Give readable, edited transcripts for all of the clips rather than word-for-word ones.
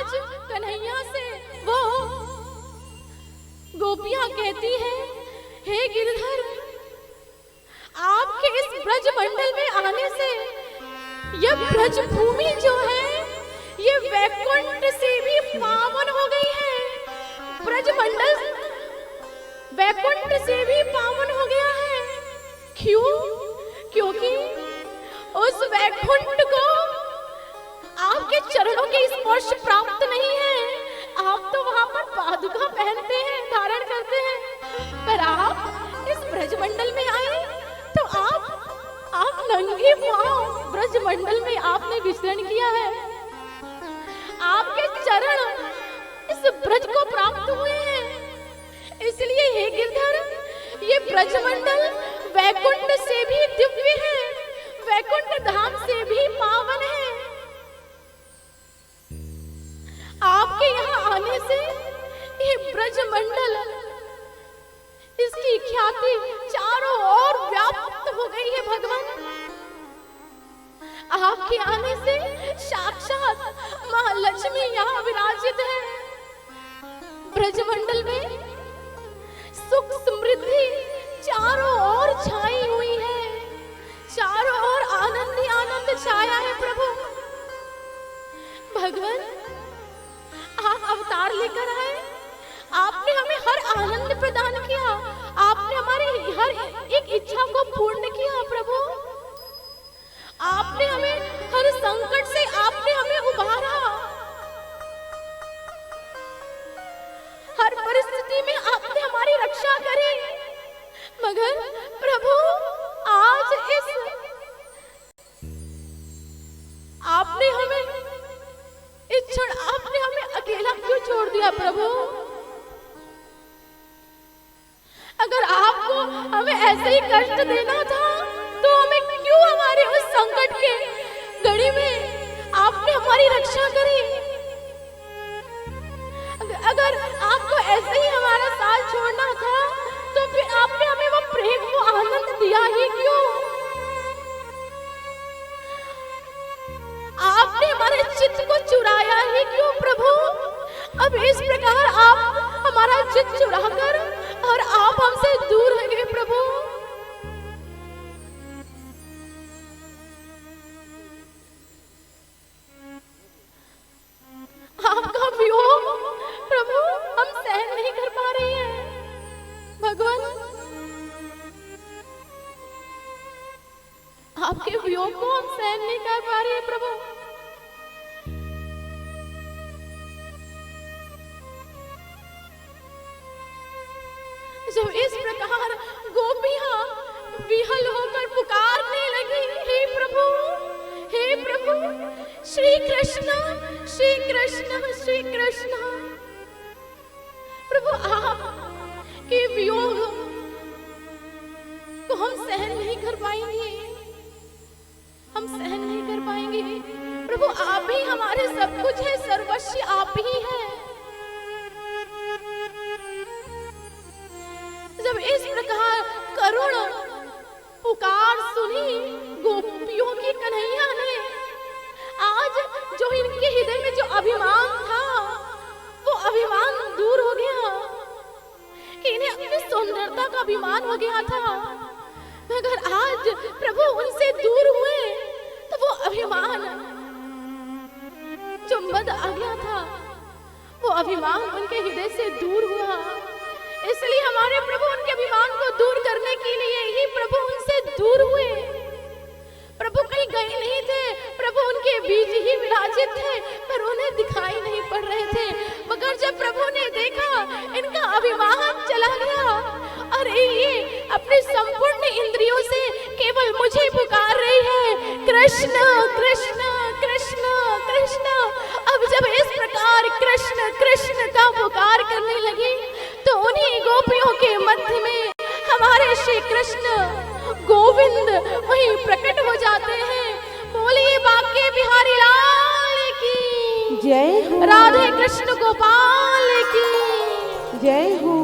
आज कन्हैया से वो गोपियां कहती है, हे गिरधर, आपके इस ब्रज मंडल में आने से यह ब्रज भूमि जो है ये वैकुंठ से भी पावन हो गई है। ब्रज मंडल वैकुंठ से भी पावन हो गया है। क्यों? क्योंकि उस वैकुंठ को आपके चरणों के स्पर्श प्राप्त नहीं है। आप तो वहां पर पादुका पहनते हैं, धारण करते हैं, पर आप इस ब्रजमंडल में आए तो आप नंगे पांव ब्रजमंडल में आपने विचरण किया है। आपके चरण इस ब्रज को प्राप्त हुए हैं। इसलिए हे गिरधर, ये ब्रजमंडल वैकुंठ से भी दिव्य है, वैकुंठ धाम से भी पावन है। आपके यहाँ आने से ये ब्रजमंडल, इसकी ख्याति चारों ओर व्याप्त हो गई है भगवान। आपके आने से साक्षात महालक्ष्मी यहाँ विराजित है। ब्रजमंडल में सुख समृद्धि चारों ओर छाई हुई है, चारों ओर आनंद ही आनंद छाया है। प्रभु भगवान, आप अवतार लेकर आए, आपने हमें हर आनंद प्रदान किया, आपने हमारी हर एक इच्छा को पूर्ण किया। प्रभु आपने हमें हर संकट से आपने हमें उबारा, हर परिस्थिति में आपने हमारी रक्षा करी। मगर प्रभु आज आपने हमें इस क्षण आपने हमें अकेला क्यों छोड़ दिया? प्रभु अगर आपको हमें ऐसे ही कष्ट देना था तो हमें क्यों हमारे उस संकट के घड़ी में आपने हमारी रक्षा करी? अगर आपको ऐसे ही हमारा साथ छोड़ना था तो फिर आपने हमें वो प्रेम, वो आनंद दिया ही क्यों? आपने हमारे चित्त को चुराया ही क्यों? प्रभु अब इस प्रकार आप हमारा चित्त चुराकर और आप हमसे दूर हो गए। प्रभु आपका वियोग प्रभु हम सहन नहीं कर पा रहे हैं। भगवान आपके वियोग को हम सहन नहीं कर पा रहे हैं। प्रभु जब इस प्रकार गोपियां विहल होकर पुकारने लगी, हे प्रभु, हे प्रभु, श्री कृष्ण, श्री कृष्ण, श्री कृष्ण। प्रभु आप के वियोग को हम सहन नहीं कर पाएंगे, हम सहन नहीं कर पाएंगे। प्रभु आप ही हमारे सब कुछ है, सर्वस्व आप ही है। जब इस प्रकार करुण पुकार सुनी गोपियों की कन्हैया ने, आज जो इनके हृदय में जो अभिमान था वो अभिमान दूर हो गया, कि इन्हें अपनी सुंदरता का अभिमान हो गया था। मगर आज प्रभु उनसे दूर हुए तो वो अभिमान जो मद आ गया था, वो अभिमान उनके हृदय से दूर हुआ। इसलिए हमारे प्रभु उनके अभिमान को दूर करने के लिए ही प्रभु उनसे दूर हुए। प्रभु कहीं गए नहीं थे, प्रभु उनके बीच ही विराजित थे, पर उन्हें दिखाई नहीं पड़ रहे थे। मगर जब प्रभु ने देखा इनका अभिमान चला गया, अरे ये अपने संपूर्ण इंद्रियों से केवल मुझे पुकार रही है, कृष्ण कृष्ण कृष्ण कृष्ण। अब जब इस प्रकार कृष्ण कृष्ण का पुकार करने लगी तो उन्हीं गोपियों के मध्य में हमारे श्री कृष्ण गोविंद वहीं प्रकट हो जाते हैं। बोलिए बांके बिहारी लाल की जय हो, राधे कृष्ण गोपाल की जय हो।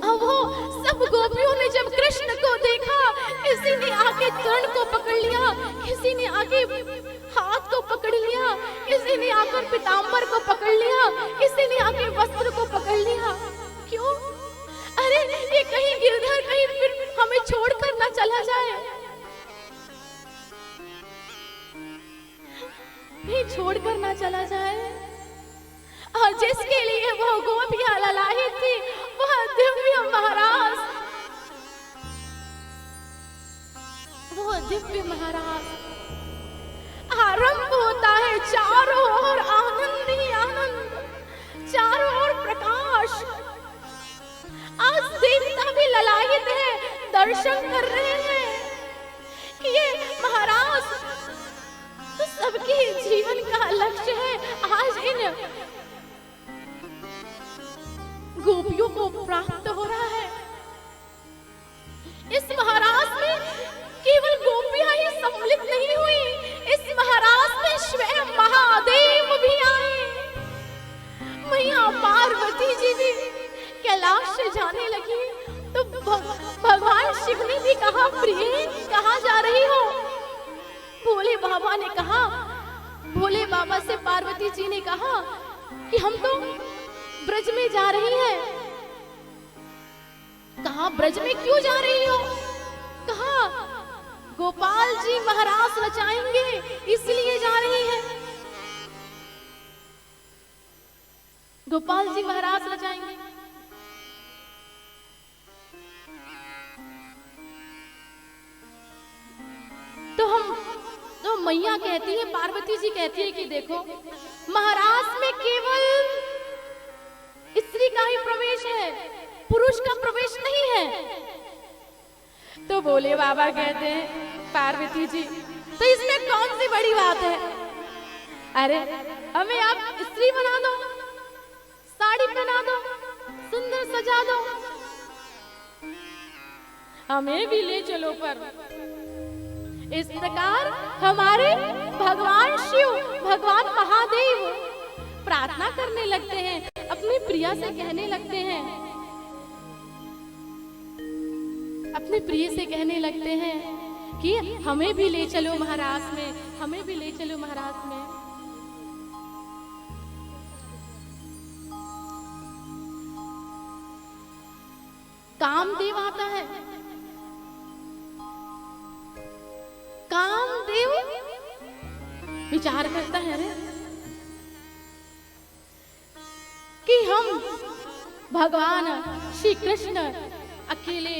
अब वो सब गोपियों ने जब कृष्ण को देखा, किसी ने आके चरण को पकड़ लिया, किसी ने आके हाथ को पकड़ लिया, किसी ने आकर और पीताम्बर को पकड़ लिया, किसी ने आके वस्त्र को पकड़ लिया। क्यों? अरे ये कहीं गिरधर कहीं फिर हमें छोड़कर ना चला जाए, कहीं छोड़कर ना चला जाए। और जिसके लिए वो गोपियां ललायित थी, वह दिव्य महाराज, वो दिव्य महाराज। आरंभ होता है चारों ओर आनंद ही आनंद, चारों ओर प्रकाश। आज देवता भी ललायित है, दर्शन कर रहे हैं कि ये महाराज तो सबके जीवन का लक्ष्य है। आज इन गोपियों को प्राप्त हो रहा है। इस महाराज में केवल गोपियां ही सम्मिलित नहीं हुई, इस महाराज में स्वयं महादेव भी आए। मैया पार्वती जी भी कैलाश से जाने लगी तो भगवान शिव ने भी कहा, प्रिय कहाँ जा रही हो? भोले बाबा ने कहा, भोले बाबा से पार्वती जी ने कहा कि हम तो ब्रज में जा रही हैं। कहा ब्रज में क्यों जा रही हो? कहा गोपाल जी महाराज रचाएंगे इसलिए जा रही है। गोपाल जी महाराज रचाएंगे। तो मैया कहती है, पार्वती जी कहती है कि देखो महाराज में केवल स्त्री का ही प्रवेश है, पुरुष का प्रवेश नहीं है। तो भोले बाबा कहते हैं, पार्वती जी तो इसमें कौन सी बड़ी बात है? अरे हमें आप स्त्री बना दो, साड़ी पहना दो, सुंदर सजा दो, हमें भी ले चलो। पर इस प्रकार हमारे भगवान शिव, भगवान महादेव प्रार्थना करने लगते हैं, अपनी प्रिया से कहने लगते हैं, अपने प्रिय से कहने लगते हैं कि हमें भी ले चलो महाराज में, हमें भी ले चलो महाराज में। कामदेव आता है। कामदेव विचार करता है, अरे कि हम भगवान श्री कृष्ण अकेले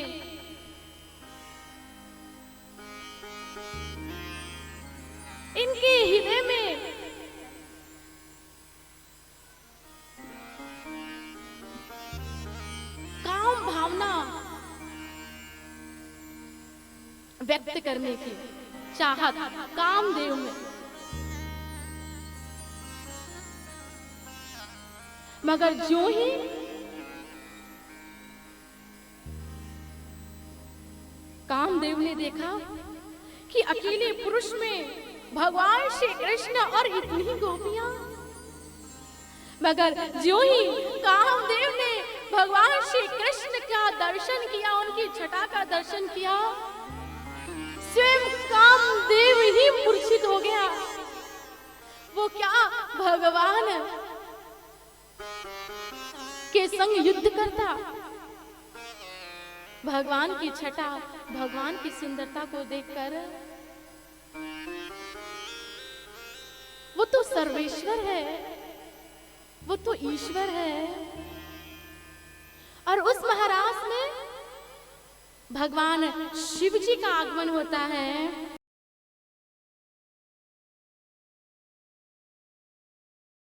इनके हृदय में काम भावना व्यक्त करने की चाहत कामदेव में, मगर जो ही कामदेव ने देखा कि अकेले पुरुष में भगवान श्री कृष्ण और इतनी गोपियां, मगर जो ही कामदेव ने भगवान श्री कृष्ण का दर्शन किया, उनकी छटा का दर्शन किया, स्वयं कामदेव ही मूर्छित हो गया। वो क्या भगवान के संग युद्ध करता। भगवान की छटा, भगवान की सुंदरता को देखकर वो तो सर्वेश्वर है, वो तो ईश्वर है, और उस महाराज में भगवान शिव जी का आगमन होता है।